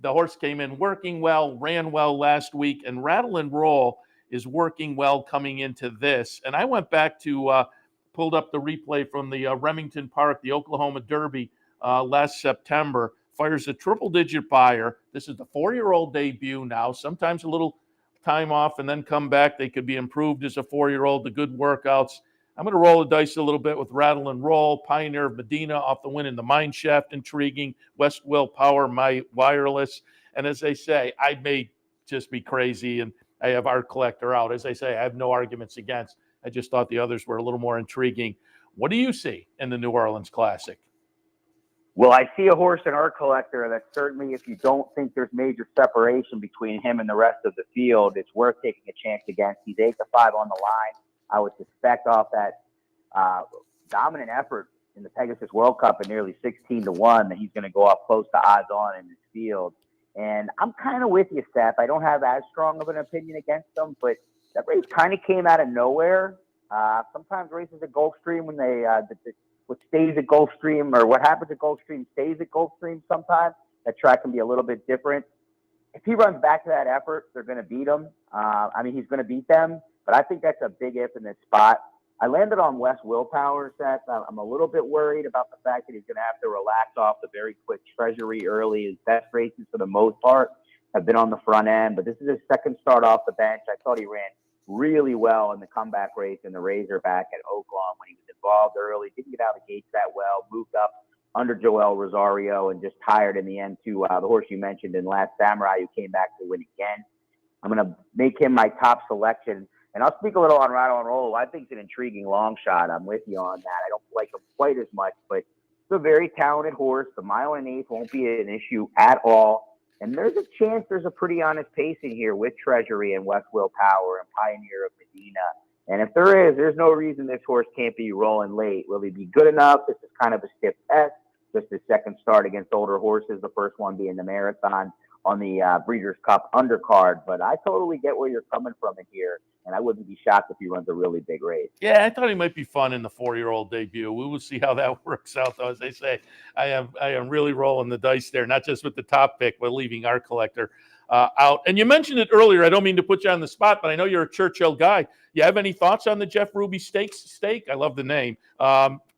the horse came in working well, ran well last week, and Rattle and Roll is working well coming into this. And I went back to pulled up the replay from the Remington Park, the Oklahoma Derby last September. Fires a triple-digit buyer. This is the 4-year-old debut now. Sometimes a little time off and then come back. They could be improved as a 4-year-old. The good workouts. I'm going to roll the dice a little bit with Rattle and Roll. Pioneer of Medina off the win in the Mine Shaft. Intriguing. West Will Power, My Wireless. And as they say, I may just be crazy and I have Art Collector out. As I say, I have no arguments against. I just thought the others were a little more intriguing. What do you see in the New Orleans Classic? Well, I see a horse in Art Collector that certainly, if you don't think there's major separation between him and the rest of the field, it's worth taking a chance against. He's 8-5 on the line. I would suspect off that dominant effort in the Pegasus World Cup at nearly 16-1 that he's going to go up close to odds on in this field. And I'm kind of with you, Seth. I don't have as strong of an opinion against him, but that race kind of came out of nowhere. Sometimes races at Gulfstream, when they what stays at Gulfstream or what happens at Gulfstream stays at Gulfstream sometimes. That track can be a little bit different. If he runs back to that effort, they're going to beat him. He's going to beat them, but I think that's a big if in this spot. I landed on West Willpower, Seth. I'm a little bit worried about the fact that he's going to have to relax off the very quick Treasury early. His best races, for the most part, have been on the front end, but this is his second start off the bench. I thought he ran really well in the comeback race in the Razorback at Oaklawn when he was involved early. Didn't get out of the gates that well. Moved up under Joel Rosario and just tired in the end to the horse you mentioned in Last Samurai, who came back to win again. I'm going to make him my top selection. And I'll speak a little on Rattle and Roll. I think it's an intriguing long shot. I'm with you on that. I don't like him quite as much, but it's a very talented horse. The 1 1/8 won't be an issue at all. And there's a chance there's a pretty honest pacing here with Treasury and West Will Power and Pioneer of Medina. And if there is, there's no reason this horse can't be rolling late. Will he be good enough? This is kind of a stiff test. Just his second start against older horses, the first one being the Marathon on the Breeders' Cup undercard. But I totally get where you're coming from in here. And I wouldn't be shocked if he runs a really big race. Yeah, I thought he might be fun in the 4-year-old debut. We will see how that works out, though. As they say, I am really rolling the dice there, not just with the top pick, but leaving Art Collector out. And you mentioned it earlier. I don't mean to put you on the spot, but I know you're a Churchill guy. You have any thoughts on the Jeff Ruby stake? I love the name.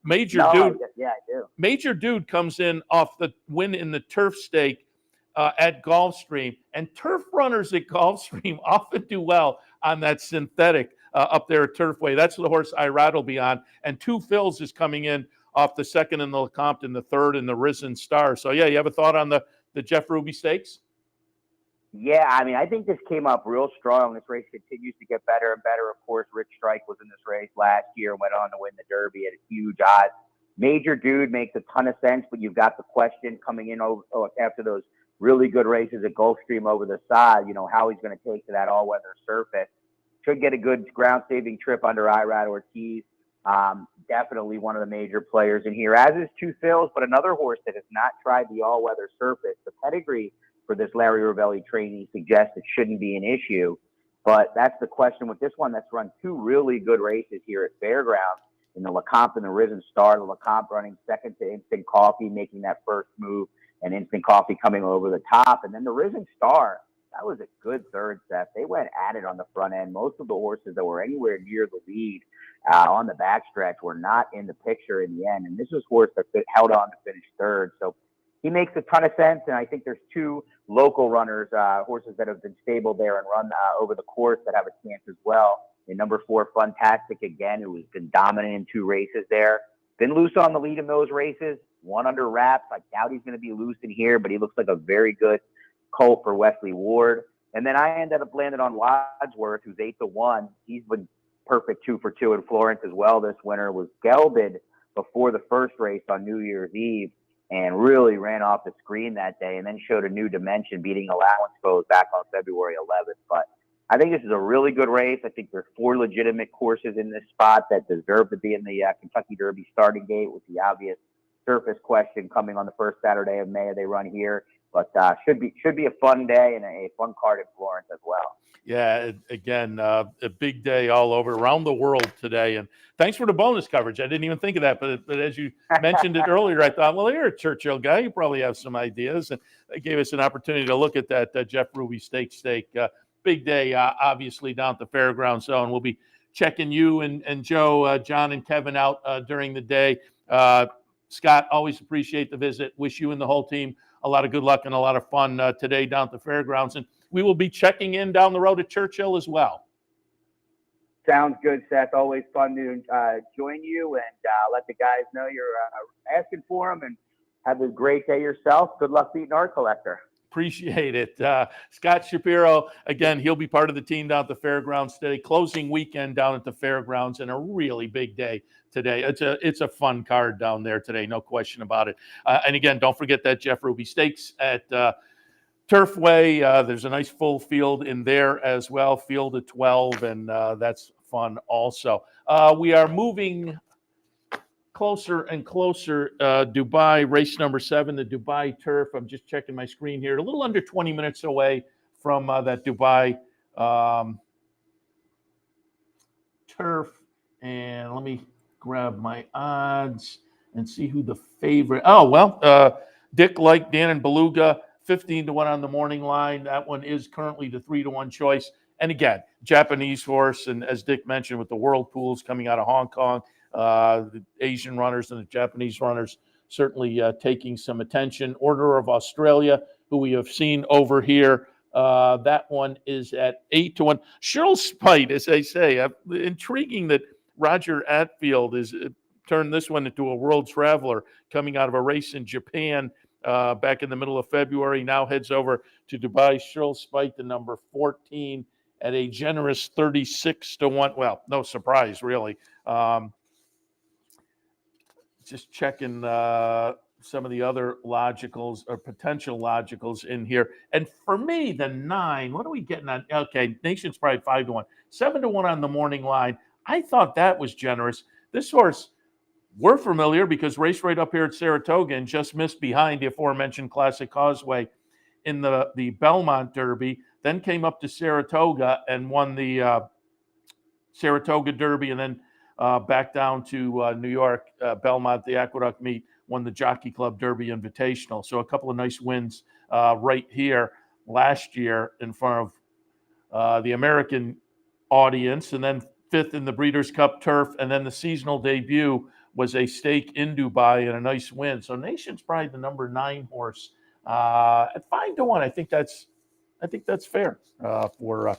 Major Dude. Yeah, I do. Major Dude comes in off the win in the Turf Stake at Gulfstream, and turf runners at Gulfstream often do well on that synthetic up there at Turfway. That's the horse Irad will be on, and Two Phils is coming in off the second in the Lecompton, the third in the Risen Star. So yeah, you have a thought on the Jeff Ruby Stakes? Yeah, I mean, I think this came up real strong. This race continues to get better and better. Of course, Rich Strike was in this race last year and went on to win the Derby at a huge odds. Major Dude makes a ton of sense, but you've got the question coming in after those really good races at Gulfstream over the side, how he's going to take to that all-weather surface. Should get a good ground-saving trip under Irad Ortiz. Definitely one of the major players in here, as is Two Phils, but another horse that has not tried the all-weather surface. The pedigree for this Larry Ravelli trainee suggests it shouldn't be an issue, but that's the question with this one that's run two really good races here at Fairgrounds in the Lecompton and the Risen Star. The Lecompton running second to Instant Coffee, making that first move, and Instant Coffee coming over the top. And then the Risen Star, that was a good third set. They went at it on the front end. Most of the horses that were anywhere near the lead on the backstretch were not in the picture in the end. And this was a horse that held on to finish third. So he makes a ton of sense. And I think there's two local runners, horses that have been stable there and run over the course that have a chance as well. And number 4, Funtastic, again, who has been dominant in 2 races there. Been loose on the lead in those races. One under wraps. I doubt he's going to be loose in here, but he looks like a very good colt for Wesley Ward. And then I ended up landing on Wadsworth, who's 8-1. He's been perfect 2 for 2 in Florence as well this winter. Was gelded before the first race on New Year's Eve and really ran off the screen that day, and then showed a new dimension, beating Allowance Foes back on February 11th. But I think this is a really good race. I think there's 4 legitimate courses in this spot that deserve to be in the Kentucky Derby starting gate, with the obvious surface question coming on the first Saturday of May they run here. But should be a fun day and a fun card in Florence as well. Yeah, again, a big day all over around the world today. And thanks for the bonus coverage. I didn't even think of that, but as you mentioned it earlier, I thought, well, you're a Churchill guy. You probably have some ideas. And it gave us an opportunity to look at that Jeff Ruby stake. Big day, obviously, down at the Fairgrounds Zone. We'll be checking you and Joe, John, and Kevin out during the day. Scott, always appreciate the visit. Wish you and the whole team a lot of good luck and a lot of fun today down at the Fairgrounds. And we will be checking in down the road at Churchill as well. Sounds good, Seth. Always fun to join you and let the guys know you're asking for them, and have a great day yourself. Good luck beating our collector. Appreciate it. Scott Shapiro, again, he'll be part of the team down at the Fairgrounds today. Closing weekend down at the Fairgrounds, and a really big day today. It's a fun card down there today, no question about it. And again, don't forget that Jeff Ruby Stakes at Turfway. There's a nice full field in there as well, field of 12, and that's fun also. We are moving closer and closer. Dubai, race number 7, the Dubai Turf. I'm just checking my screen here. A little under 20 minutes away from that Dubai Turf. And let me grab my odds and see who the favorite. Oh, well, Dick liked Dan and Beluga, 15-1 on the morning line. That one is currently the 3-1 choice. And again, Japanese horse. And as Dick mentioned, with the whirlpools coming out of Hong Kong, the Asian runners and the Japanese runners certainly taking some attention. Order of Australia, who we have seen over here, that one is at 8-1. Cheryl Spite, as I say, intriguing that Roger Atfield is turned this one into a world traveler, coming out of a race in Japan back in the middle of February. Now heads over to Dubai. Cheryl Spite, the number 14, at a generous 36-1. Well, no surprise, really. Just checking some of the other logicals or potential logicals in here. And for me, the 9, what are we getting on? Okay, Nation's Pride 5-1. 7-1 on the morning line. I thought that was generous. This horse, we're familiar because raced right up here at Saratoga and just missed behind the aforementioned Classic Causeway in the Belmont Derby, then came up to Saratoga and won the Saratoga Derby, and then back down to New York, Belmont, the Aqueduct meet, won the Jockey Club Derby Invitational. So a couple of nice wins right here last year in front of the American audience, and then 5th in the Breeders' Cup Turf, and then the seasonal debut was a stake in Dubai and a nice win. So Nation's Pride, the number 9 horse at 5-1. I think that's fair for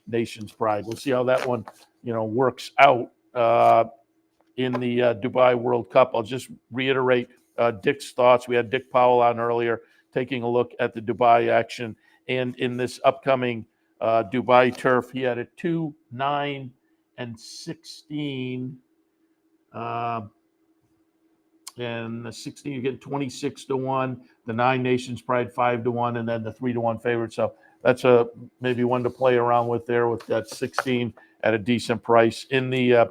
Nation's Pride. We'll see how that one, works out in the Dubai World Cup. I'll just reiterate Dick's thoughts. We had Dick Powell on earlier, taking a look at the Dubai action, and in this upcoming Dubai turf, he had a 2, 9, and 16. And the 16, you get 26-1. The 9 Nations Pride 5-1, and then the 3-1 favorite. So that's maybe one to play around with there with that 16 at a decent price. In the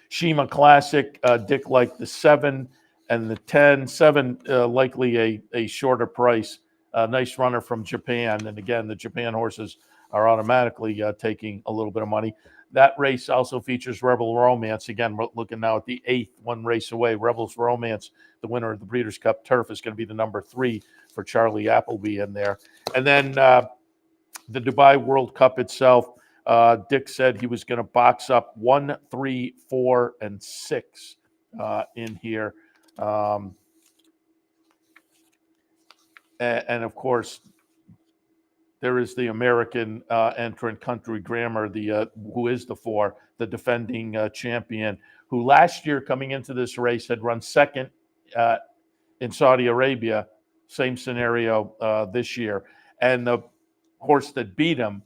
Shima Classic, Dick liked the 7 and the 10. 7 likely a shorter price. Nice runner from Japan, and again, the Japan horses are automatically taking a little bit of money. That race also features Rebel Romance. Again, we're looking now at the 8th, one race away. Rebel's Romance, the winner of the Breeders' Cup Turf, is going to be the number 3 for Charlie Appleby in there. And then the Dubai World Cup itself, Dick said he was going to box up 1, 3, 4, and 6 in here. And of course, there is the American entrant, Country Grammar, who is the 4, the defending champion, who last year coming into this race had run second in Saudi Arabia. Same scenario this year. And the horse that beat him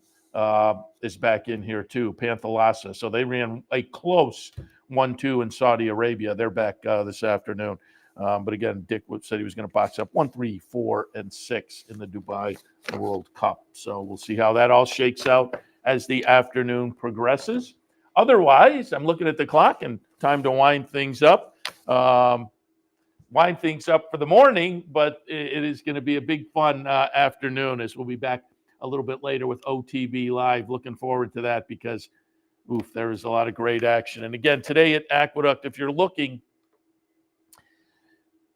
is back in here too, Panthalassa. So they ran a close 1-2 in Saudi Arabia. They're back this afternoon. But again, Dick said he was going to box up 1, 3, 4, and 6 in the Dubai World Cup. So we'll see how that all shakes out as the afternoon progresses. Otherwise, I'm looking at the clock and time to wind things up. Wind things up for the morning, but it is going to be a big fun afternoon as we'll be back a little bit later with OTB Live. Looking forward to that because, there is a lot of great action. And again, today at Aqueduct, if you're looking,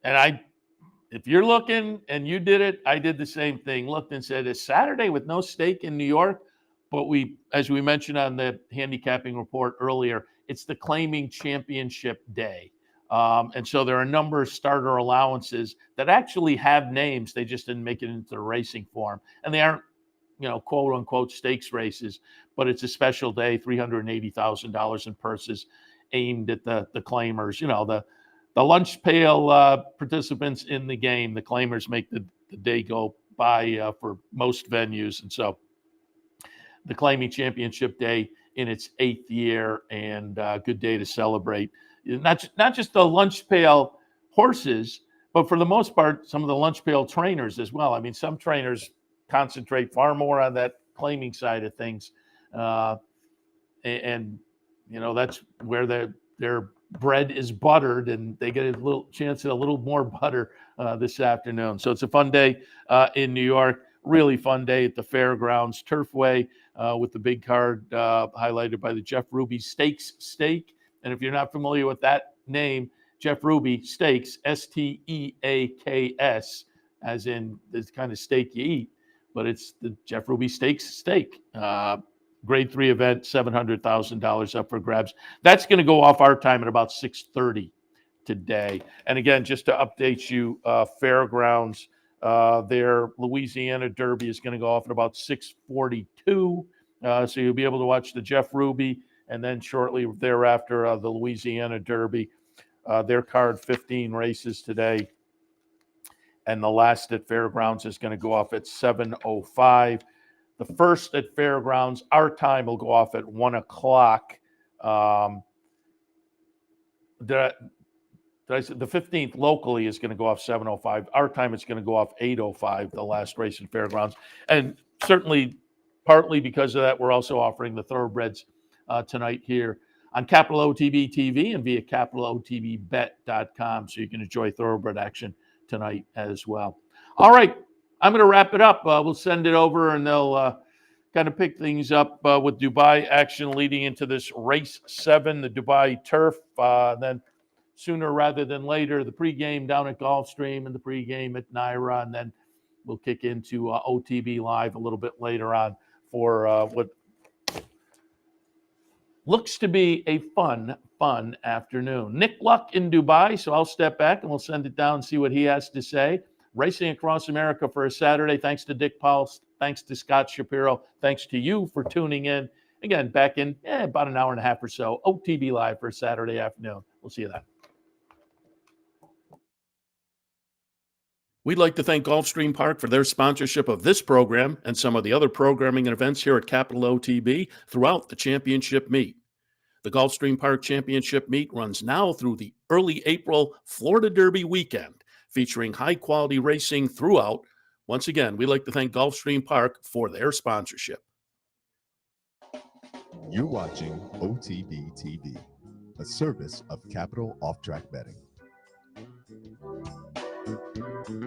and if you're looking and you did it, I did the same thing. Looked and said, it's Saturday with no stake in New York. But as we mentioned on the handicapping report earlier, it's the claiming championship day. And so there are a number of starter allowances that actually have names. They just didn't make it into the racing form. And they aren't, quote unquote stakes races, but it's a special day, $380,000 in purses aimed at the claimers, the lunch pail participants in the game. The claimers make the day go by for most venues. And so the claiming championship day in its 8th year, and good day to celebrate. Not just the lunch pail horses, but for the most part, some of the lunch pail trainers as well. I mean, some trainers concentrate far more on that claiming side of things. And that's where their bread is buttered, and they get a little chance at a little more butter this afternoon. So it's a fun day in New York. Really fun day at the Fairgrounds Turfway with the big card highlighted by the Jeff Ruby Stakes Steak. And if you're not familiar with that name, Jeff Ruby Steaks, Steaks, as in the kind of steak you eat, but it's the Jeff Ruby Stakes Steak. Grade 3 event, $700,000 up for grabs. That's going to go off our time at about 6:30 today. And again, just to update you, Fairgrounds, their Louisiana Derby is going to go off at about 6:42. So you'll be able to watch the Jeff Ruby, and then shortly thereafter, the Louisiana Derby. Their card, 15 races today. And the last at Fairgrounds is going to go off at 7:05. The first at Fairgrounds, our time will go off at 1 o'clock. Did I say the 15th locally is going to go off 7:05. Our time is going to go off 8:05, the last race at Fairgrounds. And certainly, partly because of that, we're also offering the Thoroughbreds tonight here on Capital OTB TV and via capitalotbbet.com, so you can enjoy Thoroughbred action tonight as well. All right. I'm going to wrap it up. We'll send it over, and they'll kind of pick things up with Dubai action leading into this race 7, the Dubai Turf. Then sooner rather than later, the pregame down at Gulfstream and the pregame at Naira, and then we'll kick into OTB Live a little bit later on for what looks to be a fun afternoon. Nick Luck in Dubai, so I'll step back and we'll send it down and see what he has to say. racing across America for a Saturday. Thanks to Dick Powell. Thanks to Scott Shapiro. Thanks to you for tuning in. Again, back in about an hour and a half or so, OTB Live for a Saturday afternoon. We'll see you then. We'd like to thank Gulfstream Park for their sponsorship of this program and some of the other programming and events here at Capital OTB throughout the championship meet. The Gulfstream Park Championship meet runs now through the early April Florida Derby weekend, featuring high-quality racing throughout. Once again, we'd like to thank Gulfstream Park for their sponsorship. You're watching OTB TV, a service of Capital Off-Track Betting.